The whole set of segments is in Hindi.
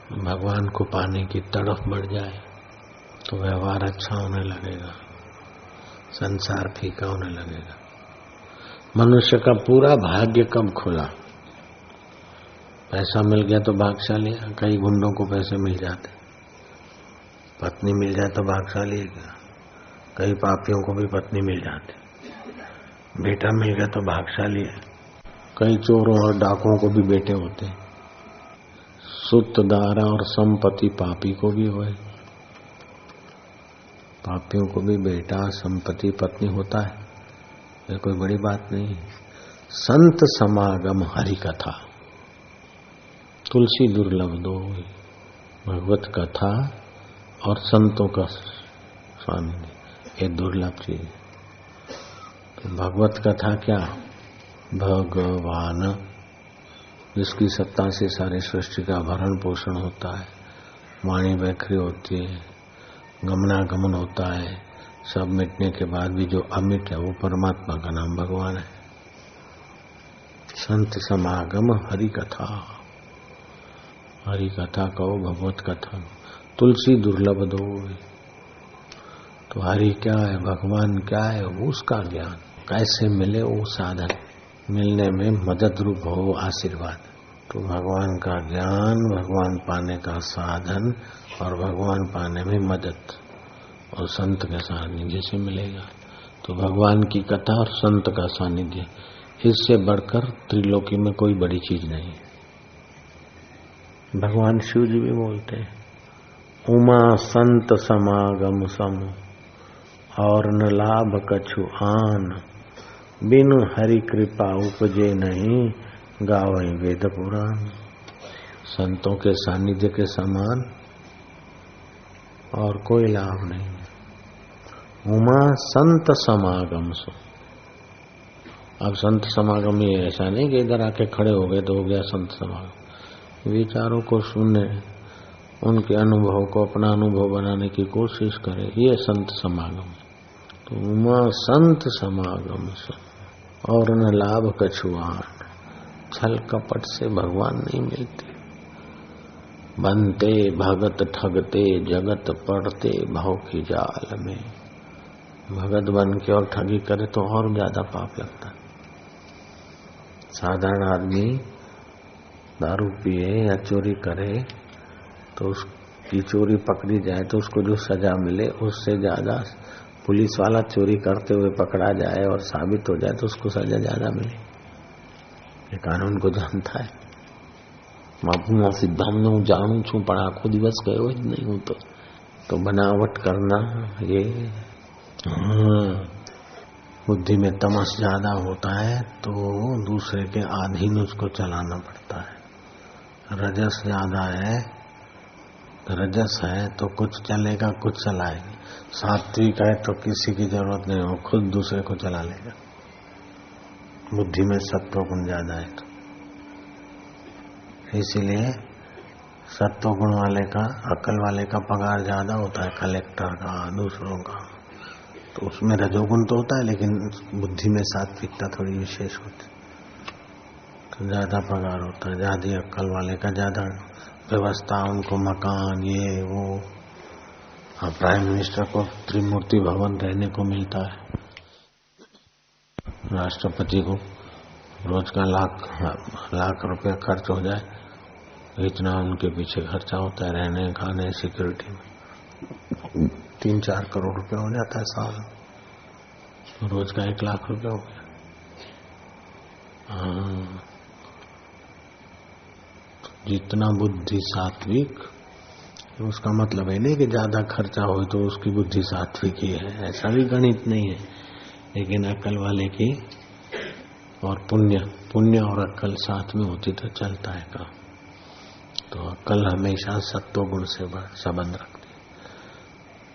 भगवान को पाने की तड़फ बढ़ जाए तो व्यवहार अच्छा होने लगेगा, संसार फीका होने लगेगा। मनुष्य का पूरा भाग्य कब खुला? पैसा मिल गया तो भाग्यशाली है। कई गुंडों को पैसे मिल जाते, पत्नी मिल जाए तो भाग्यशाली है। कई पापियों को भी पत्नी मिल जाती, बेटा मिल गया तो भाग्यशाली है। कई चोरों और डाकुओं को भी बेटे होते हैं। सुत दारा और संपत्ति पापी को भी हुए, पापियों को भी बेटा संपत्ति पत्नी होता है, ये कोई बड़ी बात नहीं है। संत समागम हरि कथा, तुलसी दुर्लभ दो, भगवत कथा और संतों का सानिध्य, ये दुर्लभ चीज। तो भगवत कथा क्या? भगवान जिसकी सत्ता से सारी सृष्टि का भरण पोषण होता है, वाणी वैखरी होती है, गमनागमन होता है, सब मिटने के बाद भी जो अमिट है वो परमात्मा का नाम भगवान है। संत समागम हरि कथा, हरि कथा कहो, भगवत कथा। तुलसी दुर्लभ दो, तो हरि क्या है, भगवान क्या है, वो उसका ज्ञान कैसे मिले, वो साधन मिलने में मदद रूप हो आशीर्वाद। तो भगवान का ज्ञान, भगवान पाने का साधन और भगवान पाने में मदद और संत के सानिध्य से मिलेगा। तो भगवान की कथा और संत का सानिध्य, इससे बढ़कर त्रिलोकी में कोई बड़ी चीज नहीं। भगवान शिव जी भी बोलते हैं, उमा संत समागम सम और न लाभ कछु आन, बिनु हरि कृपा उपजे नहीं, गावे वेद पुराण। संतों के सानिध्य के समान और कोई लाभ नहीं। उमा संत समागम सो। अब संत समागम ये ऐसा नहीं कि इधर आके खड़े हो गए तो हो गया संत समागम। विचारों को सुने, उनके अनुभव को अपना अनुभव बनाने की कोशिश करे, ये संत समागम। तो उमा संत समागम सो और न लाभ कछुआन। छल कपट से भगवान नहीं मिलते। बनते भगत ठगते जगत पड़ते भाव की जाल में। भगत बन के और ठगी करे तो और ज्यादा पाप लगता है। साधारण आदमी दारू पिए या चोरी करे तो उसकी चोरी पकड़ी जाए तो उसको जो सजा मिले उससे ज्यादा पुलिस वाला चोरी करते हुए पकड़ा जाए और साबित हो जाए तो उसको सजा ज्यादा मिले। ये कानून को जानता है। बापू सिद्धांत हूँ जानू छू पर आखो दिवस गयो ही नहीं हूँ तो बनावट करना, ये बुद्धि में तमस ज्यादा होता है तो दूसरे के अधीन उसको चलाना पड़ता है। रजस ज्यादा है, रजस है तो कुछ चलेगा कुछ चलाएगा। सात्विक है तो किसी की जरूरत नहीं हो, खुद दूसरे को चला लेगा। बुद्धि में सत्व गुण ज्यादा है तो इसीलिए सत्व गुण वाले का, अकल वाले का पगार ज्यादा होता है, कलेक्टर का, दूसरों का। तो उसमें रजोगुण तो होता है लेकिन बुद्धि में सात्विकता थोड़ी विशेष होती है तो ज्यादा पगार होता है। ज्यादा अक्ल वाले का ज्यादा व्यवस्था, उनको मकान ये वो। हाँ, प्राइम मिनिस्टर को त्रिमूर्ति भवन रहने को मिलता है, राष्ट्रपति को रोज का लाख रुपए खर्च हो जाए, इतना उनके पीछे खर्चा होता है, रहने खाने सिक्योरिटी में 3-4 करोड़ रुपए हो जाता है साल। तो रोज का 1 लाख रुपए हो गया। हाँ, जितना बुद्धि सात्विक, उसका मतलब है नहीं कि ज्यादा खर्चा हो तो उसकी बुद्धि सात्विक ही है, ऐसा भी गणित नहीं है। लेकिन अक्ल वाले की और पुण्य और अक्ल साथ में होती तो चलता है काम। तो अक्ल हमेशा सत्व गुण से संबंध रखती है।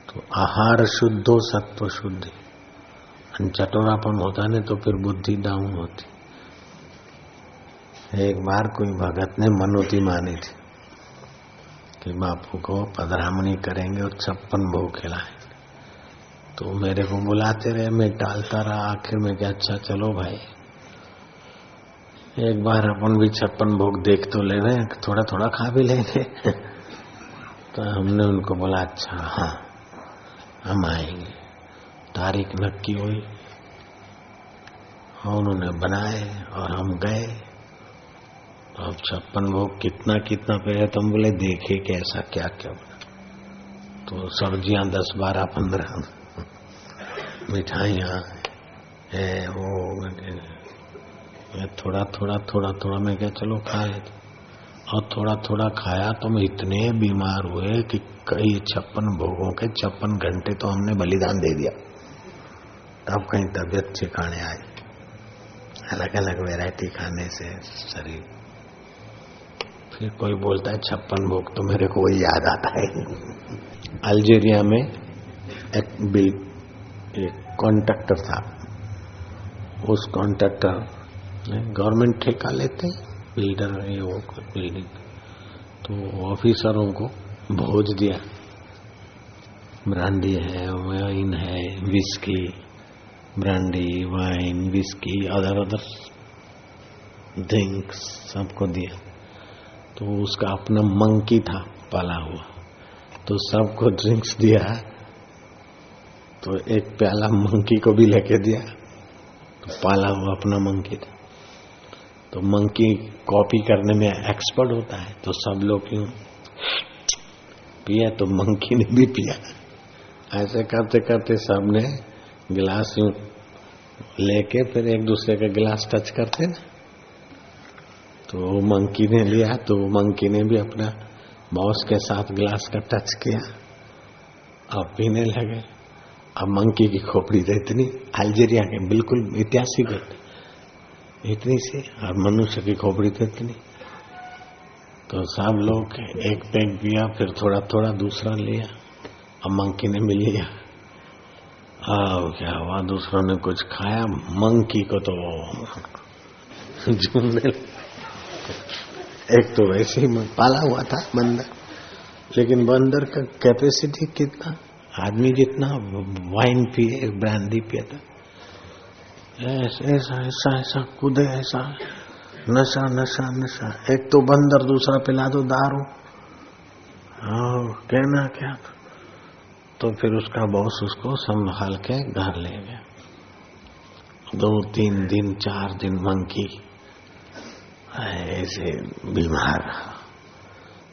तो आहार शुद्धो सत्व शुद्धि। चटोरापन होता नहीं तो फिर बुद्धि डाउन होती। एक बार कोई भगत ने मनोती मानी थी कि बापू को पधरामणी करेंगे और 56 भोग खिलाएंगे। तो मेरे को बुलाते रहे, मैं टालता रहा। आखिर में क्या, अच्छा चलो भाई एक बार अपन भी 56 भोग देख तो ले रहे हैं, थोड़ा थोड़ा खा भी लेंगे। तो हमने उनको बोला अच्छा हाँ हम आएंगे। तारीख नक्की हुई और उन्होंने बनाए और हम गए। अब 56 भोग कितना कितना पे है तो हम बोले देखे कैसा क्या क्या बना। तो सब्जियां 10, 12, 15 मिठाइयाँ है वो थोड़ा थोड़ा थोड़ा थोड़ा मैं क्या चलो खा लेते। और थोड़ा थोड़ा खाया तो हम इतने बीमार हुए कि कई 56 भोगों के 56 घंटे तो हमने बलिदान दे दिया। तब कहीं तबीयत ठिकाने आई। अलग अलग वैरायटी खाने से शरीर। फिर कोई बोलता है 56 भोग तो मेरे को वही याद आता है। अल्जीरिया में एक कॉन्ट्रैक्टर था। उस कॉन्ट्रैक्टर ने गवर्नमेंट ठेका लेते बिल्डर है वो बिल्डिंग, तो ऑफिसरों को भोज दिया। ब्रांडी है, वाइन है, whisky, brandy, wine, whisky, other drinks सबको दिया। तो उसका अपना मंकी था पाला हुआ, तो सबको ड्रिंक्स दिया। तो एक प्याला मंकी को भी लेके दिया। तो पाला हुआ अपना मंकी था, तो मंकी कॉपी करने में एक्सपर्ट होता है। तो सब लोग क्यों पिया, तो मंकी ने भी पिया। ऐसे करते करते सबने गिलास यूं लेके फिर एक दूसरे का गिलास टच करते ना, तो मंकी ने लिया। तो मंकी ने भी अपना बॉस के साथ गिलास का टच किया, अब पीने लगे। अब मंकी की खोपड़ी तो इतनी, अल्जीरिया के बिल्कुल ऐतिहासिक इतनी सी, और मनुष्य की खोपड़ी तो इतनी। तो सब लोग एक पैक पिया, फिर थोड़ा थोड़ा दूसरा लिया। अब मंकी ने भी लिया। क्या हुआ, दूसरों ने कुछ खाया, मंकी को तो झूमने। एक तो वैसे ही पाला हुआ था बंदर, लेकिन बंदर का कैपेसिटी कितना, आदमी जितना वाइन पिए, ब्रांडी पिए था, ऐसा ऐसा ऐसा कूदे, ऐसा नशा नशा नशा। एक तो बंदर, दूसरा पिला दो दारू, कहना क्या। तो फिर उसका बॉस उसको संभाल के घर ले गया। 2, 3 दिन 4 दिन मंकी ऐसे बीमार रहा।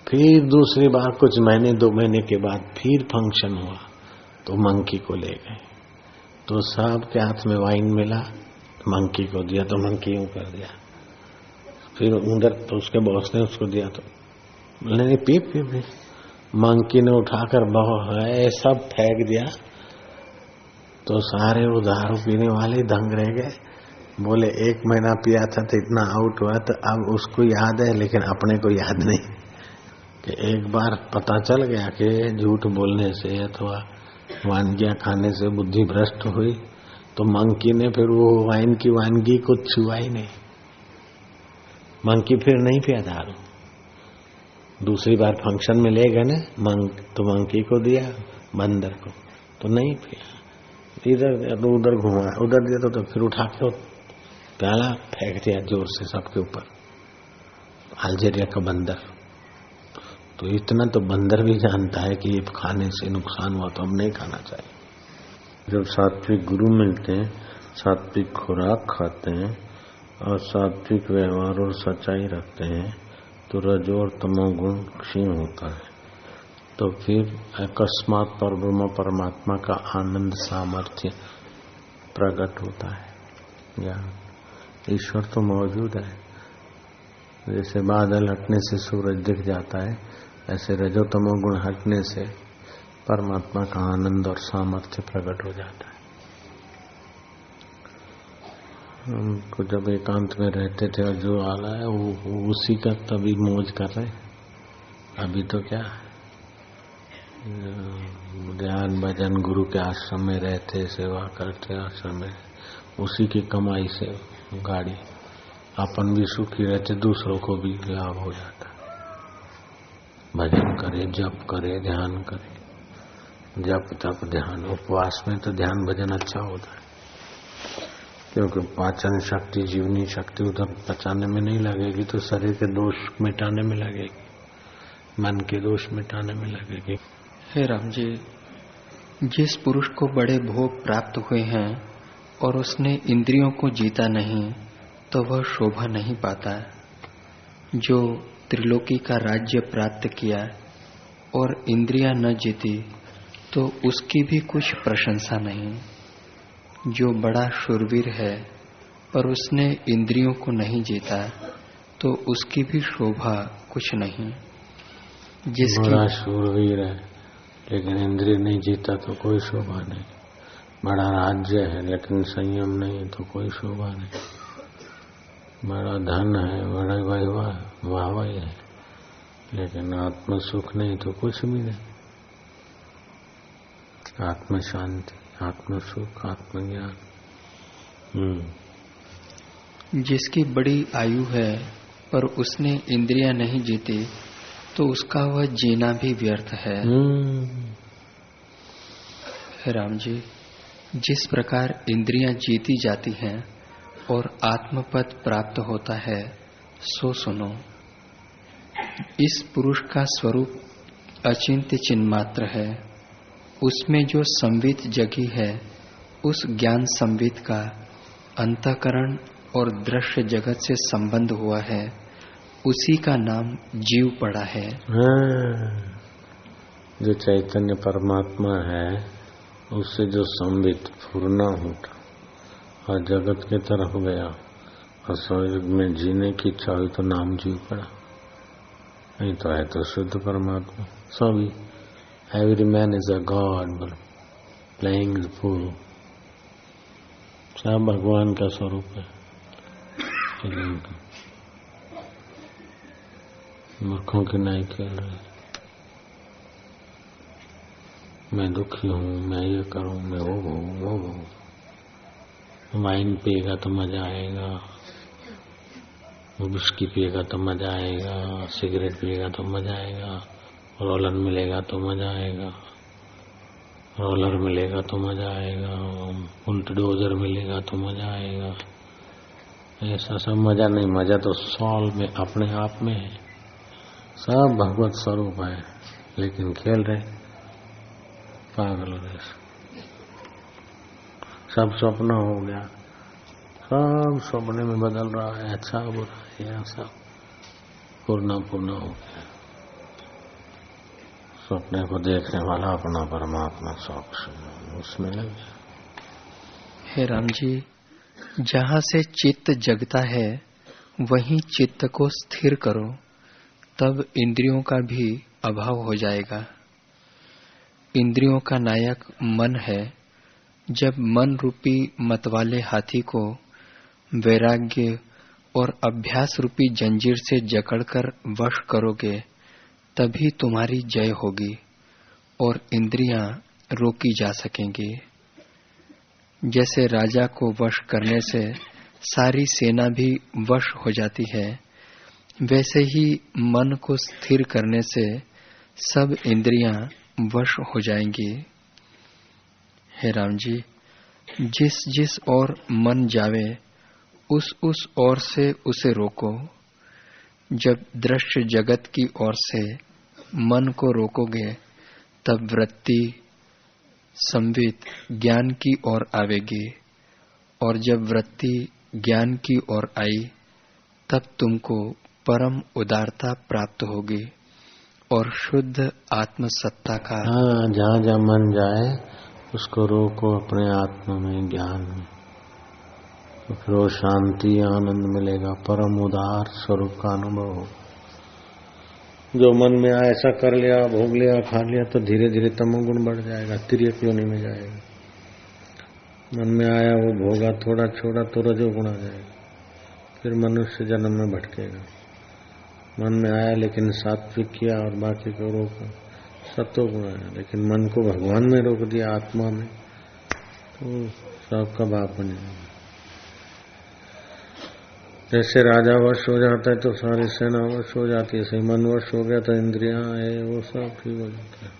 फिर दूसरी बार कुछ महीने 2 महीने के बाद फिर फंक्शन हुआ, तो मंकी को ले गए। तो सबके हाथ में वाइन मिला, मंकी को दिया, तो मंकी यूं कर दिया। फिर उधर तो उसके बॉस ने उसको दिया, तो नहीं पी पी पी। मंकी ने उठाकर सब फेंक दिया। तो सारे वो दारू पीने वाले दंग रह गए। बोले 1 महीना पिया था तो इतना आउट हुआ, तो अब उसको याद है लेकिन अपने को याद नहीं। कि एक बार पता चल गया कि झूठ बोलने से अथवा वानगियां खाने से बुद्धि भ्रष्ट हुई, तो मंकी ने फिर वो वाइन की वानगी को छुआ ही नहीं। मंकी फिर नहीं पिया दारू। दूसरी बार फंक्शन में ले गए ना, तो मंकी को दिया, बंदर को तो नहीं पिया। इधर उधर घुमा, उधर दिया तो फिर उठा के प्याला फेंक दिया जोर से सबके ऊपर। अल्जीरिया का बंदर। तो इतना तो बंदर भी जानता है कि ये खाने से नुकसान हुआ, तो हम नहीं खाना चाहिए। जब सात्विक गुरु मिलते हैं, सात्विक खुराक खाते हैं और सात्विक व्यवहार और सच्चाई रखते हैं, तो रजो और तमोगुण क्षीण होता है। तो फिर अकस्मात पर ब्रह्म परमात्मा का आनंद सामर्थ्य प्रकट होता है। या ईश्वर तो मौजूद है। जैसे बादल हटने से सूरज दिख जाता है, ऐसे रजोतमो गुण हटने से परमात्मा का आनंद और सामर्थ्य प्रकट हो जाता है। हमको जब एकांत में रहते थे और जो आ रहा है वो उसी का तभी मौज कर रहे। अभी तो क्या ध्यान भजन गुरु के आश्रम में रहते, सेवा करते आश्रम में, उसी की कमाई से गाड़ी, अपन भी सुखी रहते, दूसरों को भी लाभ हो जाता। भजन करे, जप करे, ध्यान करे, जप तप ध्यान। उपवास में तो ध्यान भजन अच्छा होता है, क्योंकि पाचन शक्ति, जीवनी शक्ति उधर पचाने में नहीं लगेगी, तो शरीर के दोष मिटाने में लगेगी। मन के दोष मिटाने में लगेगी। हे राम जी, जिस पुरुष को बड़े भोग प्राप्त हुए हैं और उसने इंद्रियों को जीता नहीं तो वह शोभा नहीं पाता। जो त्रिलोकी का राज्य प्राप्त किया और इंद्रियां न जीती तो उसकी भी कुछ प्रशंसा नहीं। जो बड़ा शूरवीर है पर उसने इंद्रियों को नहीं जीता तो उसकी भी शोभा कुछ नहीं। बड़ा शूरवीर है लेकिन इंद्रिय नहीं जीता तो कोई शोभा नहीं। बड़ा राज्य है लेकिन संयम नहीं तो कोई शोभा नहीं। बड़ा धन है, बड़ा वाहवाही है लेकिन आत्म सुख नहीं तो कुछ भी नहीं। आत्म शांति, आत्म सुख, आत्मज्ञान। जिसकी बड़ी आयु है पर उसने इंद्रियां नहीं जीती तो उसका वह जीना भी व्यर्थ है। राम जी, जिस प्रकार इंद्रियां जीती जाती हैं और आत्मपद प्राप्त होता है सो सुनो। इस पुरुष का स्वरूप अचिंत्य चिन्मात्र है। उसमें जो संवित जगी है उस ज्ञान संवित का अंतःकरण और दृश्य जगत से संबंध हुआ है, उसी का नाम जीव पड़ा है। जो चैतन्य परमात्मा है उससे जो संवित फूरना उठा और जगत की तरफ गया और शरीर में जीने की इच्छा हुई तो नाम जीव पड़ा। नहीं तो है तो शुद्ध परमात्मा। सभी every man is a god playing the fool. सब भगवान का स्वरूप है। मूर्खों की नहीं खेल रहे। मैं दुखी हूँ, मैं ये करूँ, मैं वो हूँ। वाइन पिएगा तो मजा आएगा, विस्की पिएगा तो मजा आएगा, सिगरेट पिएगा तो मजा आएगा, रोलर मिलेगा तो मजा आएगा, रोलर मिलेगा तो मजा आएगा, बुलडोजर मिलेगा तो मजा आएगा। ऐसा सब मजा नहीं। मजा तो सॉल में अपने आप में है। सब भगवत स्वरूप है लेकिन खेल रहे पागल जैसे। सब स्वप्न हो गया, सब सपने में बदल रहा है। अच्छा बुरा यह सब पूर्णा हो गया। सपने को देखने वाला अपना परमात्मा साक्ष उसमें लग गया। हे राम जी, जहाँ से चित्त जगता है वहीं चित्त को स्थिर करो, तब इंद्रियों का भी अभाव हो जाएगा। इंद्रियों का नायक मन है। जब मन रूपी मतवाले हाथी को वैराग्य और अभ्यास रूपी जंजीर से जकड़कर वश करोगे तभी तुम्हारी जय होगी और इंद्रियां रोकी जा सकेंगी। जैसे राजा को वश करने से सारी सेना भी वश हो जाती है, वैसे ही मन को स्थिर करने से सब इंद्रियां वश हो जाएंगी। हे राम जी, जिस जिस ओर मन जावे उस ओर से उसे रोको। जब दृश्य जगत की ओर से मन को रोकोगे तब वृत्ति संवित ज्ञान की ओर आवेगी, और जब वृत्ति ज्ञान की ओर आई तब तुमको परम उदारता प्राप्त होगी और शुद्ध आत्मसत्ता का। जहाँ जहाँ मन जाए उसको रोको अपने आत्मा में, ज्ञान में, तो फिर वो शांति आनंद मिलेगा, परम उदार स्वरूप का अनुभव हो। जो मन में आया ऐसा कर लिया, भोग लिया, खा लिया तो धीरे धीरे तमोगुण बढ़ जाएगा, तिर्यक योनि में जाएगा। मन में आया वो भोगा, थोड़ा छोड़ा तो रजोगुण आ जाएगा, फिर मनुष्य जन्म में भटकेगा। मन में आया लेकिन सात्विक किया और बाकी को रोका, सत्वगुण आया। लेकिन मन को भगवान में रोक दिया, आत्मा में, तो सबका बाप बन जाएगा। जैसे राजा वश हो जाता है तो सारी सेना वश हो जाती है, सही मन वश हो गया तो इंद्रियां है वो सब ठीक हो जाता है।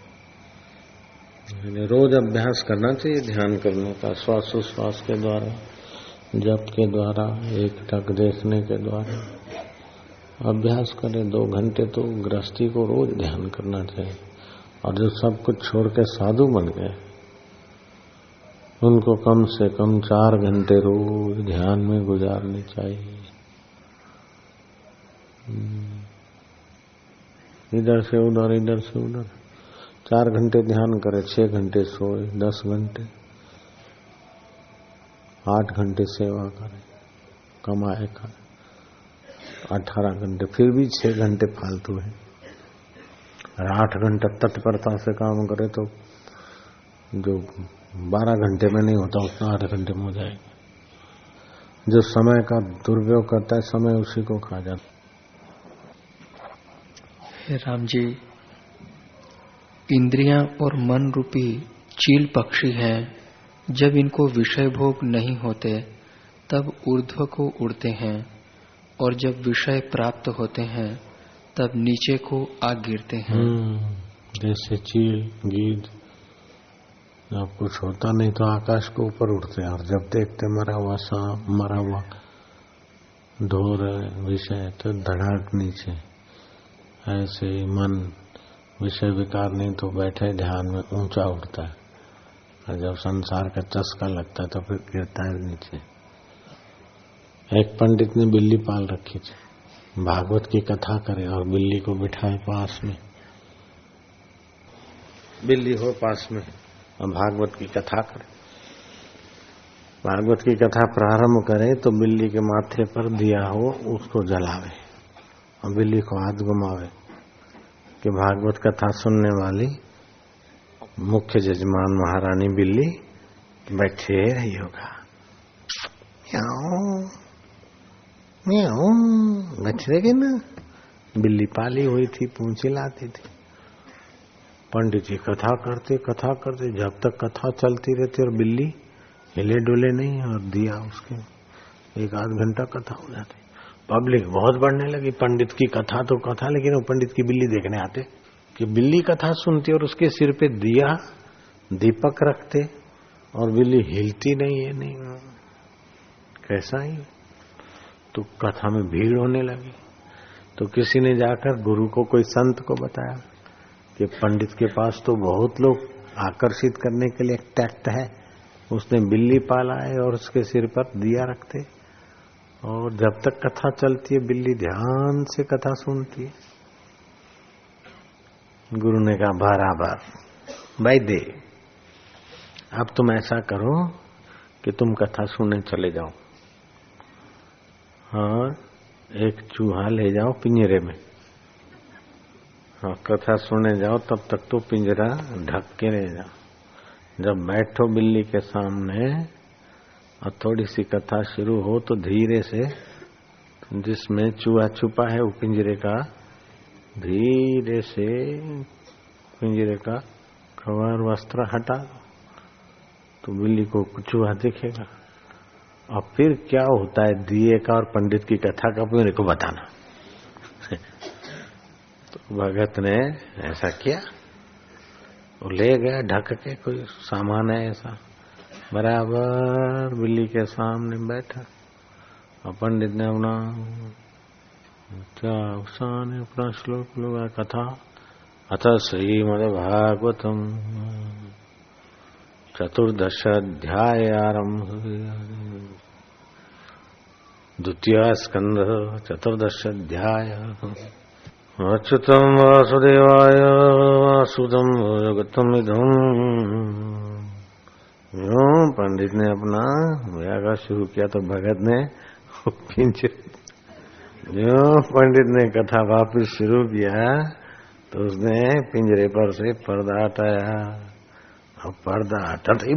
रोज अभ्यास करना चाहिए ध्यान करने का, श्वासोश्वास के द्वारा, जप के द्वारा, एक टक देखने के द्वारा, अभ्यास करे 2 घंटे तो गृहस्थी को रोज ध्यान करना चाहिए। और जो सब कुछ छोड़ के साधु बन गए उनको कम से कम 4 घंटे रोज ध्यान में गुजारने चाहिए। इधर से उधर, इधर से उधर 4 घंटे ध्यान करे, 6 घंटे सोए, 10 घंटे, 8 घंटे सेवा करे, कमाए खाए, 18 घंटे, फिर भी 6 घंटे फालतू है। और 8 घंटे तत्परता से काम करे तो जो 12 घंटे में नहीं होता उतना 8 घंटे में हो जाएगा। जो समय का दुरुपयोग करता है समय उसी को खा जाता। हे राम जी, इंद्रियां और मन रूपी चील पक्षी हैं। जब इनको विषय भोग नहीं होते तब ऊर्ध्व को उड़ते हैं, और जब विषय प्राप्त होते हैं तब नीचे को आ गिरते हैं। जैसे चील, गीद, जब कुछ होता नहीं तो आकाश को ऊपर उड़ते हैं, और जब देखते मरा हुआ सांप, मरा हुआ ढोर विषय तो धड़ाक नीचे। ऐसे ही मन विषय विकार नहीं तो बैठे ध्यान में ऊंचा उठता है, और जब संसार का चस्का लगता है तो फिर गिरता है नीचे। एक पंडित ने बिल्ली पाल रखी थी, भागवत की कथा करे और बिल्ली को बिठाए पास में, बिल्ली हो पास में और भागवत की कथा करे। भागवत की कथा प्रारंभ करे तो बिल्ली के माथे पर दिया हो उसको जलावे और बिल्ली को हाथ घुमावे कि भागवत कथा सुनने वाली मुख्य जजमान महारानी बिल्ली बैठे रही होगा। बैठ रहेगी ना। बिल्ली पाली हुई थी, पूंछ लाती थी। पंडित जी कथा करते जब तक कथा चलती रहती और बिल्ली हिले डुले नहीं, और दिया उसके 1-8 घंटा कथा हो जाती। पब्लिक बहुत बढ़ने लगी। पंडित की कथा तो कथा, लेकिन वो पंडित की बिल्ली देखने आते कि बिल्ली कथा सुनती और उसके सिर पे दिया दीपक रखते और बिल्ली हिलती नहीं है। नहीं कैसा ही। तो कथा में भीड़ होने लगी। तो किसी ने जाकर गुरु को, कोई संत को बताया कि पंडित के पास तो बहुत लोग आकर्षित करने के लिए टैक्ट है, उसने बिल्ली पाला है और उसके सिर पर दिया रखते, और जब तक कथा चलती है बिल्ली ध्यान से कथा सुनती है। गुरु ने कहा बराबर भाई दे, अब तुम ऐसा करो कि तुम कथा सुनने चले जाओ, हाँ एक चूहा ले जाओ पिंजरे में, हाँ कथा सुनने जाओ, तब तक तो पिंजरा ढक के रह जाओ। जब बैठो बिल्ली के सामने और थोड़ी सी कथा शुरू हो तो धीरे से जिसमें चूहा छुपा है वो पिंजरे का धीरे से पिंजरे का कवर वस्त्र हटा दो तो बिल्ली को चूहा दिखेगा। और फिर क्या होता है दिए का और पंडित की कथा का मेरे को बताना। तो भगत ने ऐसा किया, वो ले गया ढक के, कोई सामान है ऐसा, बराबर बिल्ली के सामने बैठा और पंडित ने अपना श्लोक लगा कथा। अथ श्रीमद्भागवतम 14th अध्याय आरंभ, 2nd स्कंध 14th अध्याय। अच्युतम वासुदेवाय वासुदम जगतमिदं। पंडित ने अपना व्यागा शुरू किया तो भगत ने पंडित ने कथा वापिस शुरू किया तो उसने पिंजरे पर से पर्दा हटाया और पर्दा हटाते ही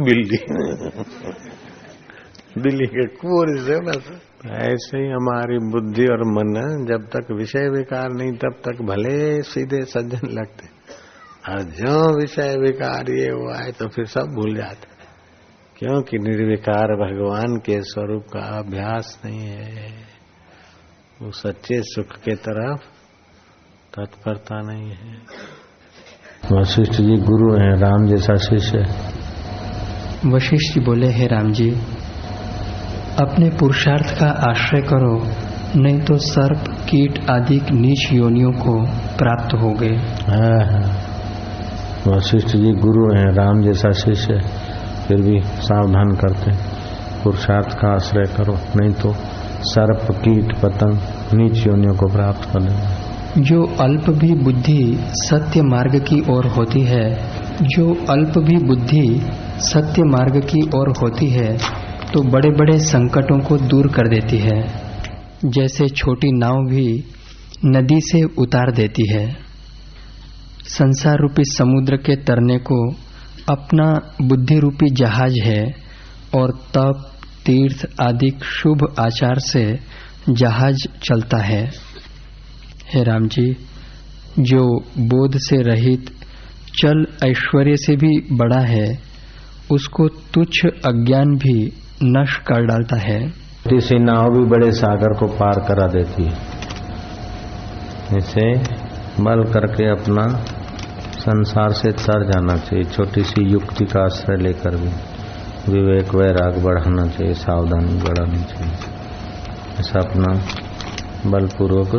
बिल्ली के कुंवर से बस। ऐसे ही हमारी बुद्धि और मन जब तक विषय विकार नहीं तब तक भले सीधे सज्जन लगते, और जो विषय विकार ये हुआ है तो फिर सब भूल जाते, क्योंकि निर्विकार भगवान के स्वरूप का अभ्यास नहीं है। वो सच्चे सुख के तरफ तत्परता नहीं है। वशिष्ठ जी गुरु हैं, राम जैसा शिष्य। वशिष्ठ जी बोले, हे राम जी, अपने पुरुषार्थ का आश्रय करो, नहीं तो सर्प कीट आदि नीच योनियों को प्राप्त हो गए। वशिष्ठ जी गुरु हैं, राम जैसा शिष्य, फिर भी सावधान करते हैं, पुरुषार्थ का आश्रय करो, नहीं तो सर्प कीट पतंग नीच योनियों को प्राप्त कर लेंगे। जो अल्प भी बुद्धि सत्य मार्ग की ओर होती है, जो अल्प भी बुद्धि सत्य मार्ग की ओर होती है तो बड़े बड़े संकटों को दूर कर देती है। जैसे छोटी नाव भी नदी से उतार देती है। संसार रूपी समुद्र के तरने को अपना बुद्धि रूपी जहाज है और तप तीर्थ आदि शुभ आचार से जहाज चलता है। हे राम जी, जो बोध से रहित चल ऐश्वर्य से भी बड़ा है, उसको तुच्छ अज्ञान भी नष्ट कर डालता है। इसी नाव भी बड़े सागर को पार करा देती है। इसे बल करके अपना संसार से तर जाना चाहिए। छोटी सी युक्ति का आश्रय लेकर भी विवेक वैराग बढ़ाना चाहिए, सावधानी बढ़ानी चाहिए। ऐसा अपना बलपूर्वक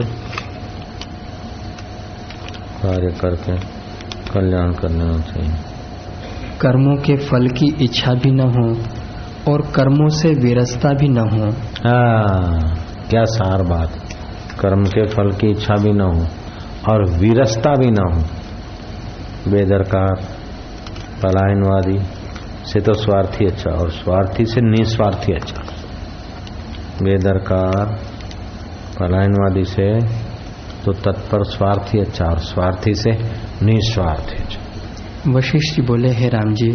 कार्य करके कल्याण करना चाहिए। कर्मों के फल की इच्छा भी न हो और कर्मों से विरसता भी न हो। क्या सार बात। कर्म के फल की इच्छा भी न हो और विरसता भी न हो। बेदरकार पलायनवादी से तो स्वार्थी अच्छा, और स्वार्थी से निस्वार्थी अच्छा। बेदरकार पलायनवादी से तो तत्पर स्वार्थी अच्छा, और स्वार्थी से निस्वार्थी अच्छा। वशिष्ठ जी बोले, हे राम जी,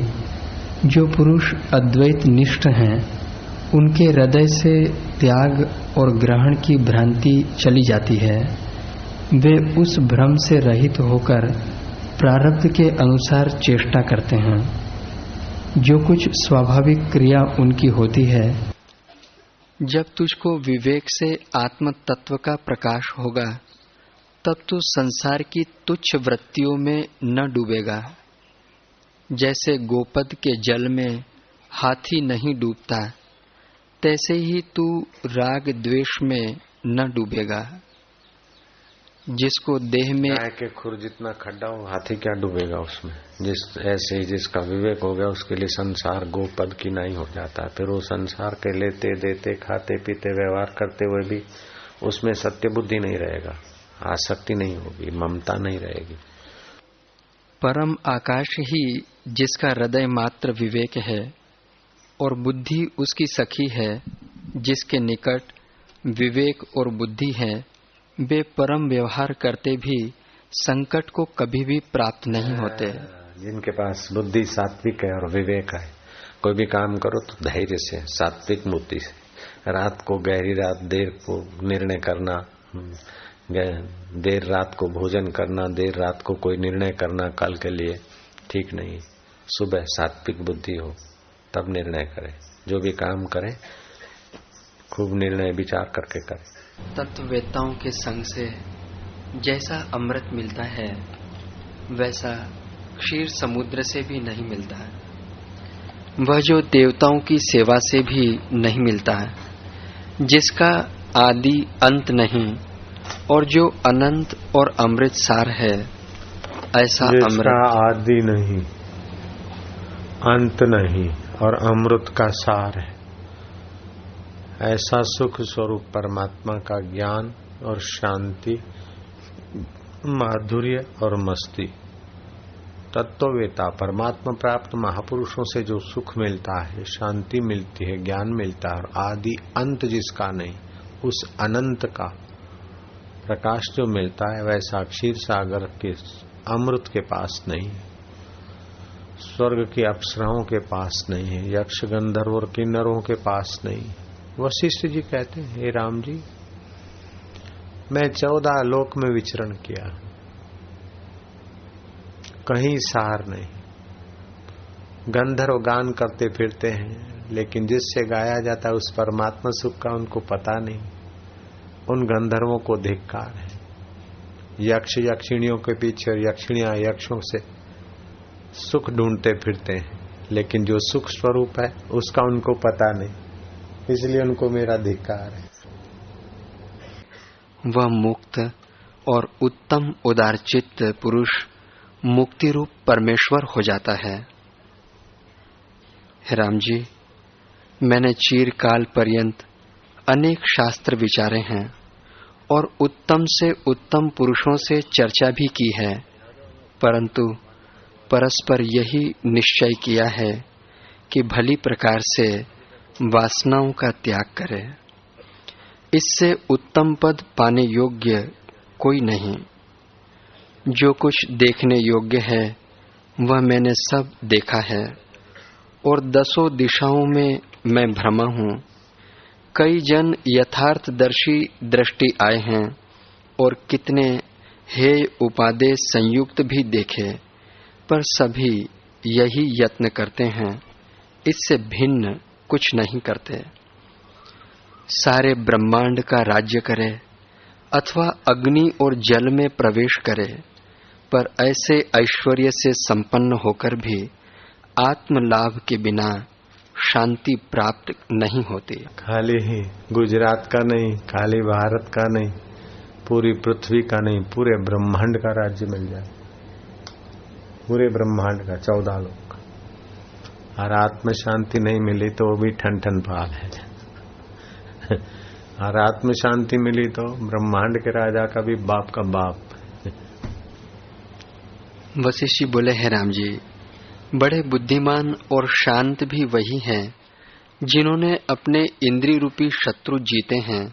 जो पुरुष अद्वैत निष्ठ हैं, उनके हृदय से त्याग और ग्रहण की भ्रांति चली जाती है। वे उस भ्रम से रहित होकर प्रारब्ध के अनुसार चेष्टा करते हैं। जो कुछ स्वाभाविक क्रिया उनकी होती है, जब तुझको विवेक से आत्म तत्व का प्रकाश होगा, तब तू संसार की तुच्छ वृत्तियों में न डूबेगा। जैसे गोपद के जल में हाथी नहीं डूबता, तैसे ही तू राग द्वेष में न डूबेगा। जिसको देह में गाय के खुर जितना खड्डा हो, हाथी क्या डूबेगा उसमें। ऐसे ही जिसका विवेक हो गया, उसके लिए संसार गोपद की नहीं हो जाता। फिर वो संसार के लेते देते खाते पीते व्यवहार करते हुए भी उसमें सत्य बुद्धि नहीं रहेगा, आसक्ति नहीं होगी, ममता नहीं रहेगी। परम आकाश ही जिसका हृदय मात्र विवेक है और बुद्धि उसकी सखी है, जिसके निकट विवेक और बुद्धि है, वे परम व्यवहार करते भी संकट को कभी भी प्राप्त नहीं होते। जिनके पास बुद्धि सात्विक है और विवेक है, कोई भी काम करो तो धैर्य से, सात्विक बुद्धि से। रात को गहरी रात देर को निर्णय करना, देर रात को भोजन करना, देर रात को कोई निर्णय करना कल के लिए ठीक नहीं। सुबह सात्विक बुद्धि हो तब निर्णय करें। जो भी काम करें खूब निर्णय विचार करके करें। तत्ववेत्ताओं के संग से जैसा अमृत मिलता है, वैसा क्षीर समुद्र से भी नहीं मिलता। वह जो देवताओं की सेवा से भी नहीं मिलता, जिसका आदि अंत नहीं और जो अनंत और अमृत सार है, ऐसा अमृत आदि नहीं, अंत नहीं और अमृत का सार है। ऐसा सुख स्वरूप परमात्मा का ज्ञान और शांति, माधुर्य और मस्ती। तत्ववेता परमात्मा प्राप्त महापुरुषों से जो सुख मिलता है, शांति मिलती है, ज्ञान मिलता है, और आदि अंत जिसका नहीं, उस अनंत का प्रकाश जो मिलता है, वैसा क्षीर सागर के अमृत के पास नहीं है, स्वर्ग की अप्सराओं के पास नहीं है, यक्ष गंधर्व और किन्नरों के पास नहीं। वशिष्ठ जी कहते हैं, हे राम जी, मैं 14 लोक में विचरण किया, कहीं सार नहीं। गंधर्व गान करते फिरते हैं, लेकिन जिससे गाया जाता है उस परमात्मा सुख का उनको पता नहीं। उन गंधर्वों को धिक्कार है। यक्ष यक्षिणियों के पीछे और यक्षिणियां यक्षों से सुख ढूंढते फिरते हैं, लेकिन जो सुख स्वरूप है उसका उनको पता नहीं, इसलिए उनको मेरा धिक्कार है। वह मुक्त और उत्तम उदारचित्त पुरुष मुक्ति रूप परमेश्वर हो जाता है। हे राम जी, मैंने चिरकाल पर्यंत अनेक शास्त्र विचारे हैं और उत्तम से उत्तम पुरुषों से चर्चा भी की है, परंतु परस्पर यही निश्चय किया है कि भली प्रकार से वासनाओं का त्याग करे। इससे उत्तम पद पाने योग्य कोई नहीं। जो कुछ देखने योग्य है वह मैंने सब देखा है और 10 दिशाओं में मैं भ्रमा हूँ। कई जन यथार्थदर्शी दृष्टि आए हैं और कितने हेय उपादेय संयुक्त भी देखे, पर सभी यही यत्न करते हैं, इससे भिन्न कुछ नहीं करते। सारे ब्रह्मांड का राज्य करे अथवा अग्नि और जल में प्रवेश करे, पर ऐसे ऐश्वर्य से संपन्न होकर भी आत्म लाभ के बिना शांति प्राप्त नहीं होती। खाली ही गुजरात का नहीं, खाली भारत का नहीं, पूरी पृथ्वी का नहीं, पूरे ब्रह्मांड का राज्य मिल जाए, पूरे ब्रह्मांड का 14 लोक। और आत्म शांति नहीं मिली तो वो भी ठन ठन पाल है। और आत्म शांति मिली तो ब्रह्मांड के राजा का भी बाप का बाप। वशिष्ठ जी बोले, हैं राम जी, बड़े बुद्धिमान और शांत भी वही हैं जिन्होंने अपने इंद्रिय रूपी शत्रु जीते हैं,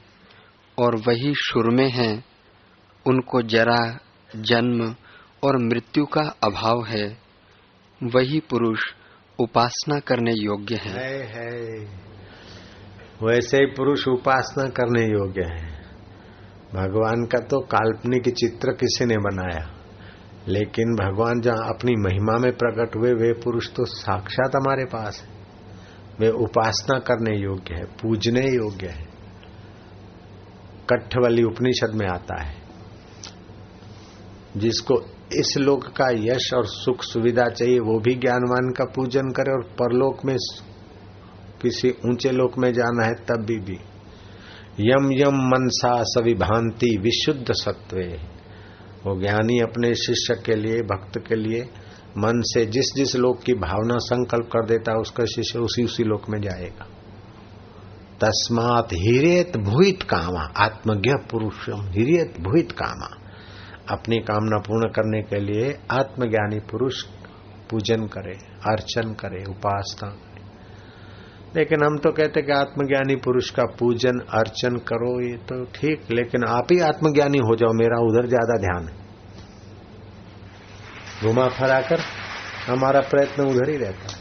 और वही शुरू में हैं। उनको जरा, जन्म और मृत्यु का अभाव है। वही पुरुष उपासना करने योग्य है। वैसे ही पुरुष उपासना करने योग्य है। भगवान का तो काल्पनिक चित्र किसी ने बनाया, लेकिन भगवान जहाँ अपनी महिमा में प्रकट हुए वे पुरुष तो साक्षात हमारे पास है। वे उपासना करने योग्य है, पूजने योग्य है। कठवली उपनिषद में आता है, जिसको इस लोक का यश और सुख सुविधा चाहिए वो भी ज्ञानवान का पूजन करे, और परलोक में किसी ऊंचे लोक में जाना है तब भी यम यम मनसा सविभांति विशुद्ध सत्वे। वो ज्ञानी अपने शिष्य के लिए, भक्त के लिए मन से जिस जिस लोक की भावना संकल्प कर देता है उसका शिष्य उसी लोक में जाएगा। तस्मात् हिरेत भूत कामा आत्मज्ञ पुरुषम हिरेत भूत कामा। अपनी कामना पूर्ण करने के लिए आत्मज्ञानी पुरुष पूजन करे, अर्चन करे, उपासना करे। लेकिन हम तो कहते कि आत्मज्ञानी पुरुष का पूजन अर्चन करो, ये तो ठीक, लेकिन आप ही आत्मज्ञानी हो जाओ, मेरा उधर ज्यादा ध्यान है। घुमा फरा कर हमारा प्रयत्न उधर ही रहता है।